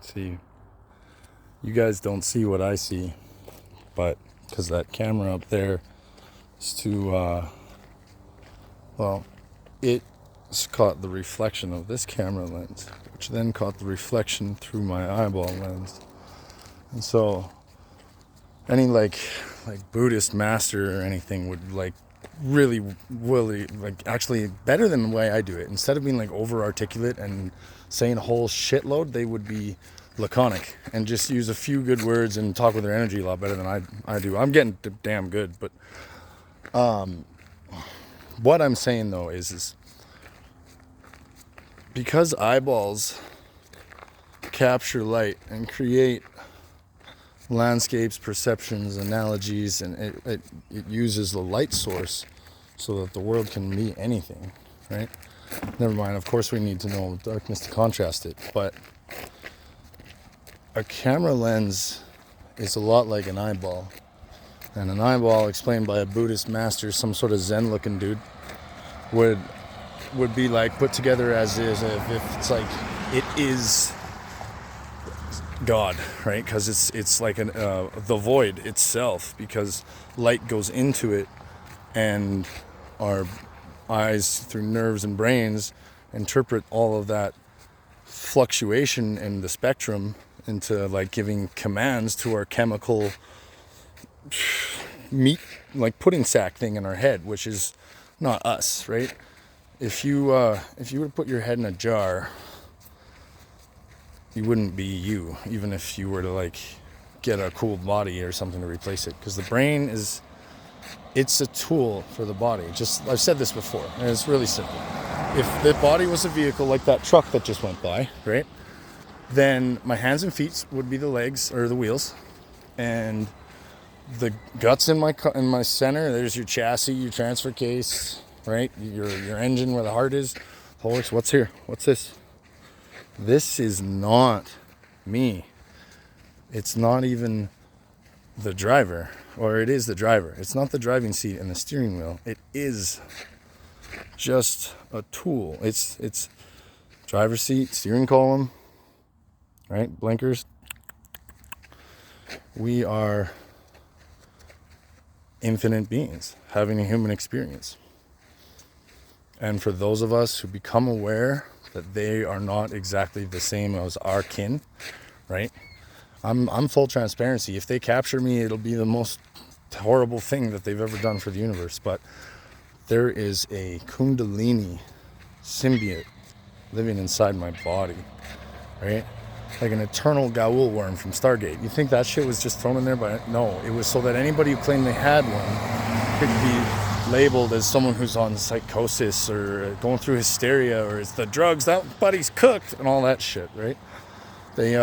See, you guys don't see what I see, but because that camera up there is too, well, it's caught the reflection of this camera lens, which then caught the reflection through my eyeball lens. And so any like Buddhist master or anything would really actually better than the way I do it. Instead of being over articulate and saying a whole shitload, they would be laconic and just use a few good words and talk with their energy a lot better than I do. I'm getting damn good, but what I'm saying though is because eyeballs capture light and create landscapes, perceptions, analogies, and it uses the light source so that the world can be anything, right? Never mind, of course we need to know darkness to contrast it, but a camera lens is a lot like an eyeball. And an eyeball, explained by a Buddhist master, some sort of Zen looking dude, would be put together as if it's it is God, right? Because it's like the void itself, because light goes into it and our eyes through nerves and brains interpret all of that fluctuation in the spectrum into giving commands to our chemical meat pudding sack thing in our head, which is not us, right? If you were to put your head in a jar, you wouldn't be you, even if you were to get a cool body or something to replace it, because the brain it's a tool for the body. I've said this before, and it's really simple. If the body was a vehicle like that truck that just went by, right, then my hands and feet would be the legs or the wheels, and the guts in my center. There's your chassis, your transfer case, right? Your engine where the heart is. Horse, what's here? What's this? This is not me. It's not even the driver, or it is the driver. It's not the driving seat and the steering wheel. It is just a tool. It's driver's seat, steering column, right? Blinkers. We are infinite beings having a human experience. And for those of us who become aware that they are not exactly the same as our kin, right? I'm full transparency. If they capture me, it'll be the most horrible thing that they've ever done for the universe. But there is a Kundalini symbiote living inside my body, right? Like an eternal Gaul worm from Stargate. You think that shit was just thrown in there? But no, it was so that anybody who claimed they had one could be labeled as someone who's on psychosis or going through hysteria, or it's the drugs, that buddy's cooked, and all that shit, right? They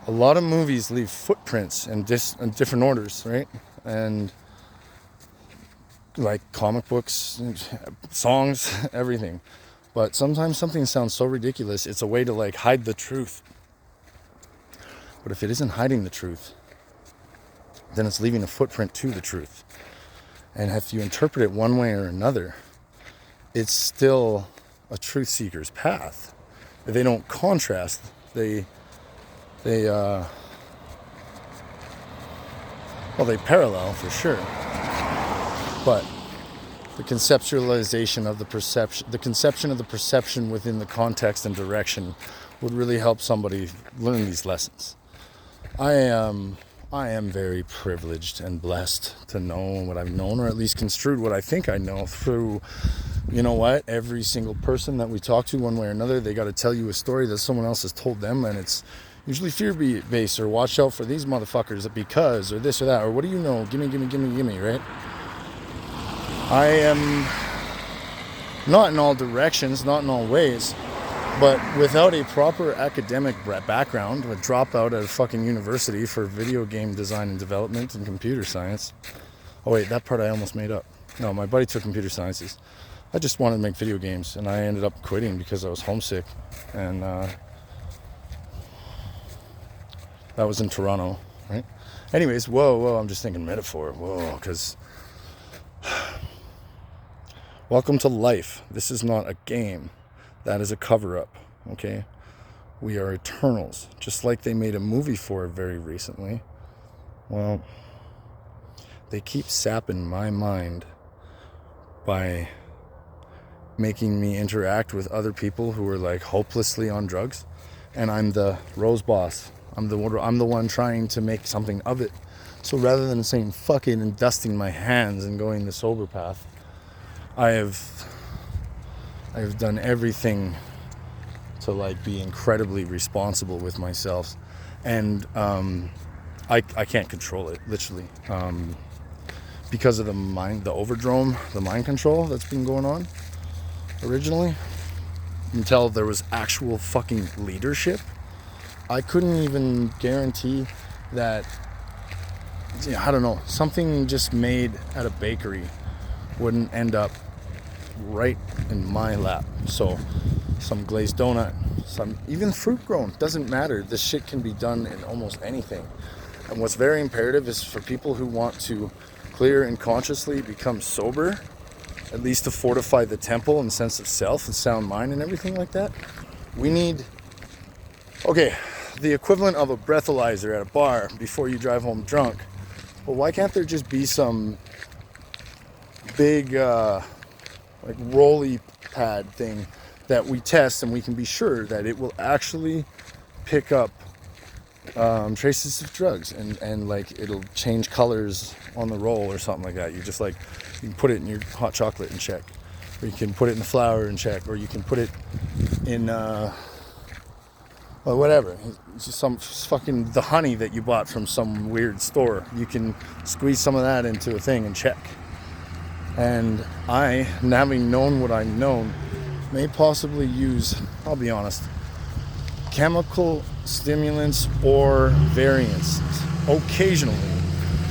a lot of movies leave footprints in different orders, right? And comic books, songs, everything. But sometimes something sounds so ridiculous, it's a way to hide the truth. But if it isn't hiding the truth, then it's leaving a footprint to the truth. And if you interpret it one way or another, it's still a truth seeker's path. If they don't contrast, they parallel for sure. But the conceptualization of the perception, the conception of the perception within the context and direction would really help somebody learn these lessons. I am very privileged and blessed to know what I've known, or at least construed what I think I know through, you know what, every single person that we talk to one way or another, they got to tell you a story that someone else has told them, and it's usually fear-based, or watch out for these motherfuckers because, or this or that, or what do you know, gimme, right? I am not in all directions, not in all ways, but without a proper academic background, a dropout at a fucking university for video game design and development and computer science. Oh wait, that part I almost made up. No, my buddy took computer sciences. I just wanted to make video games, and I ended up quitting because I was homesick, and that was in Toronto, right? Anyways, whoa, I'm just thinking metaphor, because welcome to life. This is not a game. That is a cover-up, okay? We are eternals, just like they made a movie for it very recently. Well, they keep sapping my mind by making me interact with other people who are like hopelessly on drugs, and I'm the rose boss. I'm the one trying to make something of it. So rather than saying fuck it and dusting my hands and going the sober path, I have done everything to like be incredibly responsible with myself, and I can't control it, literally, because of the mind control that's been going on originally, until there was actual fucking leadership. I couldn't even guarantee that, I don't know, something just made at a bakery wouldn't end up right in my lap. So some glazed donut, some even fruit grown, doesn't matter. This shit can be done in almost anything. And what's very imperative is for people who want to clear and consciously become sober, at least to fortify the temple and sense of self and sound mind and everything like that, we need, the equivalent of a breathalyzer at a bar before you drive home drunk. Well, why can't there just be some big like rolly pad thing that we test and we can be sure that it will actually pick up traces of drugs, and like it'll change colors on the roll or something like that. You just like, you can put it in your hot chocolate and check, or you can put it in the flour and check, or you can put it in well, whatever. It's just some fucking, the honey that you bought from some weird store, you can squeeze some of that into a thing and check. And I, having known what I've known, may possibly use, I'll be honest, chemical stimulants or variants occasionally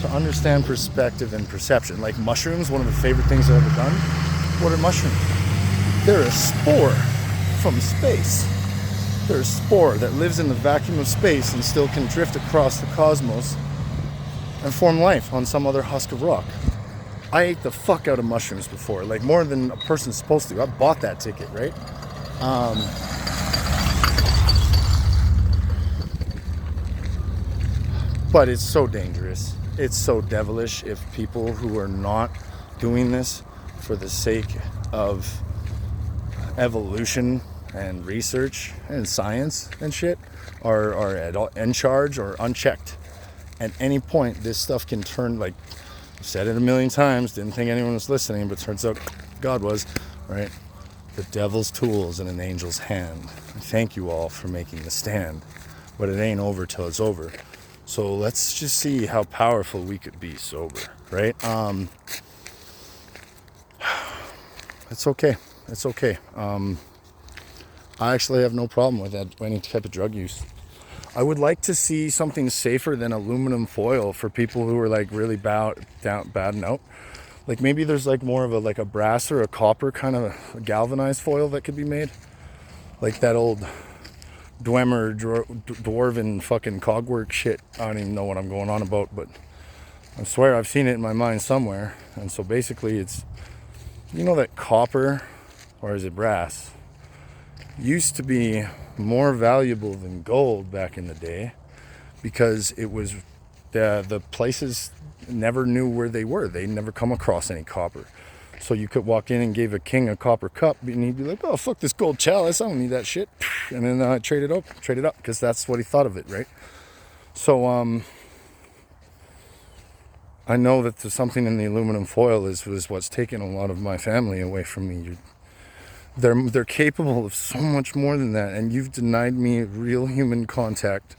to understand perspective and perception. Like mushrooms, one of the favorite things I've ever done. What are mushrooms? They're a spore from space. They're a spore that lives in the vacuum of space and still can drift across the cosmos and form life on some other husk of rock. I ate the fuck out of mushrooms before, like more than a person's supposed to. I bought that ticket, right? But it's so dangerous. It's so devilish if people who are not doing this for the sake of evolution and research and science and shit are in charge or unchecked. At any point, this stuff can turn, like, I've said it a million times, didn't think anyone was listening, but turns out God was, right? The devil's tools in an angel's hand. Thank you all for making the stand, but it ain't over till it's over. So let's just see how powerful we could be sober, right? It's okay. It's okay. I actually have no problem with any type of drug use. I would like to see something safer than aluminum foil for people who are like really bad and out. Like maybe there's like more of a brass or a copper kind of a galvanized foil that could be made. Like that old Dwemer dwarven fucking cogwork shit. I don't even know what I'm going on about, but I swear I've seen it in my mind somewhere. And so basically it's, you know, that copper, or is it brass, used to be more valuable than gold back in the day because it was the places never knew where they were. They never come across any copper. So you could walk in and give a king a copper cup and he'd be like, oh, fuck this gold chalice, I don't need that shit. And then trade it up because that's what he thought of it, right? So I know that there's something in the aluminum foil was what's taken a lot of my family away from me. They're capable of so much more than that, and you've denied me real human contact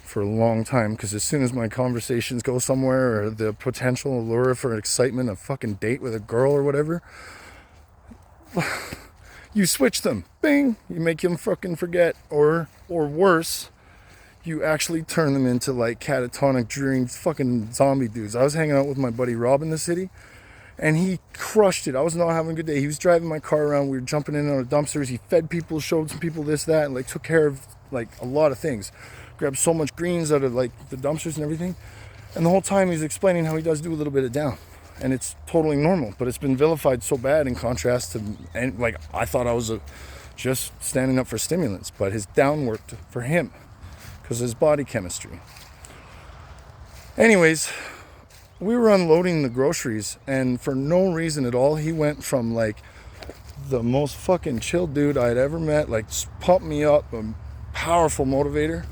for a long time, because as soon as my conversations go somewhere, or the potential allure for excitement, a fucking date with a girl or whatever, you switch them. Bing! You make them fucking forget, or worse, you actually turn them into like catatonic, dreary fucking zombie dudes. I was hanging out with my buddy Rob in the city, and he crushed it. I was not having a good day. He was driving my car around. We were jumping in and out of dumpsters. He fed people, showed some people this, that, and like took care of like a lot of things. Grabbed so much greens out of like the dumpsters and everything. And the whole time he's explaining how he does do a little bit of down. And it's totally normal, but it's been vilified so bad in contrast to, and like I thought I was a just standing up for stimulants, but his down worked for him because of his body chemistry. Anyways, we were unloading the groceries, and for no reason at all, he went from like the most fucking chill dude I'd ever met, like pumped me up, a powerful motivator.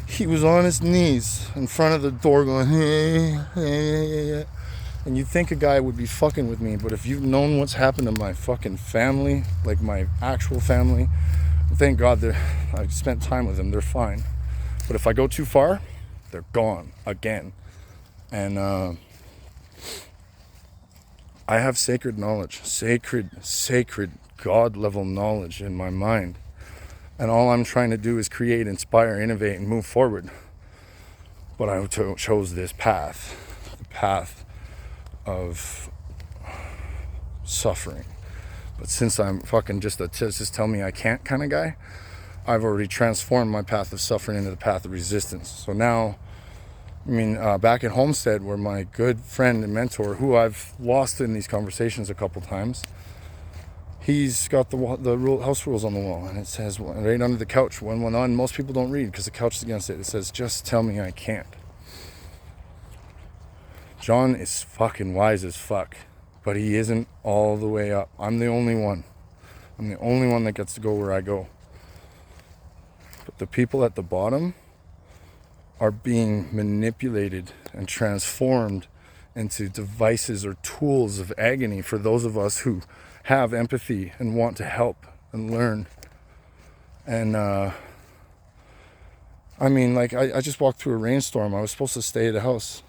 He was on his knees in front of the door going, hey. And you'd think a guy would be fucking with me, but if you've known what's happened to my fucking family, like my actual family, thank God I spent time with them, they're fine. But if I go too far, they're gone again. And I have sacred knowledge, sacred God level knowledge in my mind. And all I'm trying to do is create, inspire, innovate, and move forward. But I chose this path, the path of suffering. But since I'm fucking just tell me I can't kind of guy, I've already transformed my path of suffering into the path of resistance. So now, back at Homestead, where my good friend and mentor, who I've lost in these conversations a couple times, he's got the house rules on the wall, and it says right under the couch, one on. Most people don't read because the couch is against it. It says, just tell me I can't. John is fucking wise as fuck, but he isn't all the way up. I'm the only one. I'm the only one that gets to go where I go. But the people at the bottom are being manipulated and transformed into devices or tools of agony for those of us who have empathy and want to help and learn. And I just walked through a rainstorm. I was supposed to stay at a house,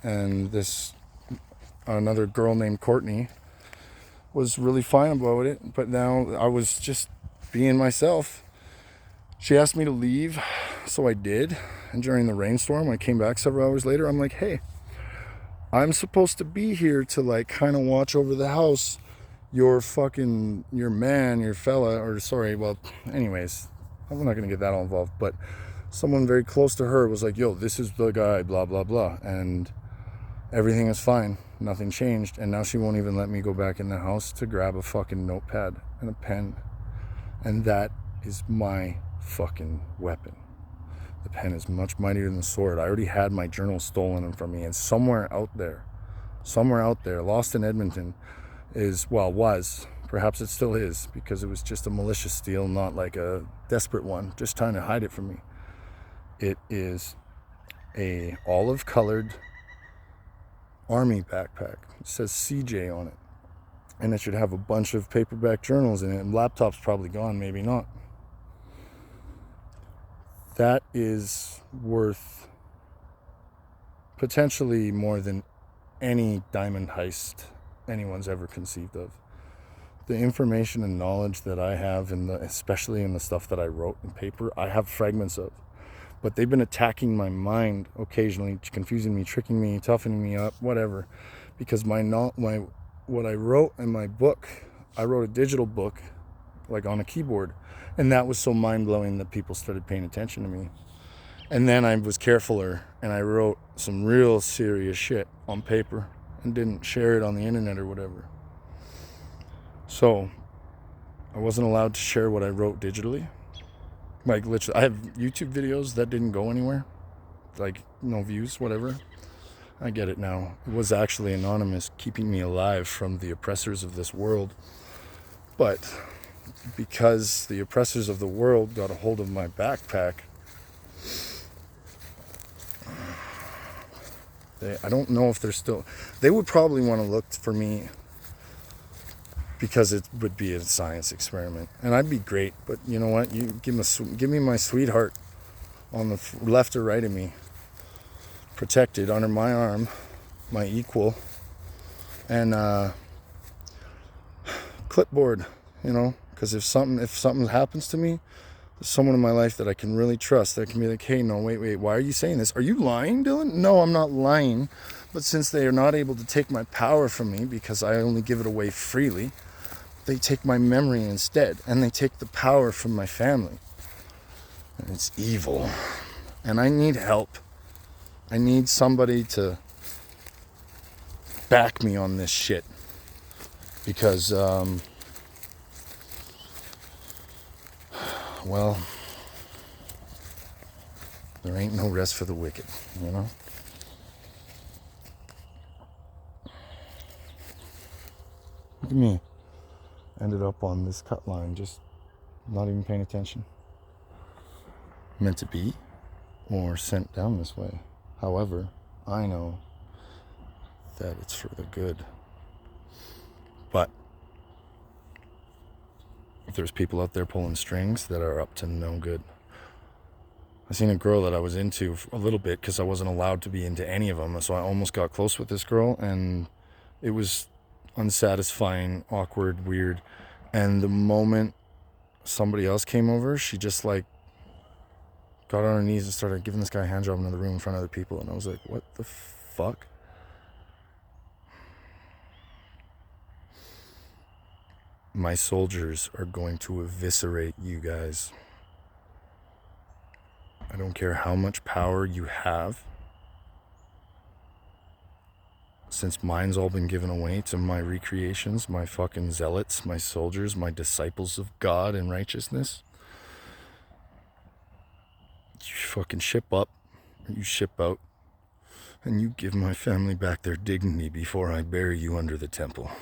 and another girl named Courtney was really fine about it, but now I was just being myself. She asked me to leave, so I did. And during the rainstorm, I came back several hours later. I'm like, hey, I'm supposed to be here to like kind of watch over the house. Your fella, anyways, I'm not going to get that all involved, but someone very close to her was like, yo, this is the guy, blah, blah, blah. And everything is fine. Nothing changed. And now she won't even let me go back in the house to grab a fucking notepad and a pen. And that is my fucking weapon. The pen is much mightier than the sword. I already had my journal stolen from me, and somewhere out there, lost in Edmonton, was, perhaps it still is, because it was just a malicious steal, not like a desperate one, just trying to hide it from me. It is a olive-colored army backpack. It says CJ on it, and it should have a bunch of paperback journals in it, and laptop's probably gone, maybe not. That is worth potentially more than any diamond heist anyone's ever conceived of. The information and knowledge that I have, especially in the stuff that I wrote in paper, I have fragments of. But they've been attacking my mind occasionally, confusing me, tricking me, toughening me up, whatever. Because what I wrote in my book, I wrote a digital book, like on a keyboard. And that was so mind-blowing that people started paying attention to me. And then I was carefuler, and I wrote some real serious shit on paper and didn't share it on the internet or whatever. So I wasn't allowed to share what I wrote digitally. Like, literally, I have YouTube videos that didn't go anywhere. Like, no views, whatever. I get it now. It was actually anonymous, keeping me alive from the oppressors of this world. But because the oppressors of the world got a hold of my backpack, I don't know if they're still... They would probably want to look for me because it would be a science experiment. And I'd be great, but you know what? You give me my sweetheart on the left or right of me, protected under my arm, my equal, and clipboard, because if something happens to me, there's someone in my life that I can really trust that can be like, hey, no, wait, why are you saying this? Are you lying, Dylan? No, I'm not lying. But since they are not able to take my power from me because I only give it away freely, they take my memory instead, and they take the power from my family. And it's evil. And I need help. I need somebody to back me on this shit. Because well, there ain't no rest for the wicked, you know? Look at me. Ended up on this cut line, just not even paying attention. Meant to be, or sent down this way. However, I know that it's for the good. But if there's people out there pulling strings that are up to no good. I seen a girl that I was into a little bit because I wasn't allowed to be into any of them. So I almost got close with this girl, and it was unsatisfying, awkward, weird. And the moment somebody else came over, she just like got on her knees and started giving this guy a hand job in the room in front of other people. And I was like, what the fuck? My soldiers are going to eviscerate you guys. I don't care how much power you have. Since mine's all been given away to my recreations, my fucking zealots, my soldiers, my disciples of God and righteousness, you fucking ship up, or you ship out, and you give my family back their dignity before I bury you under the temple.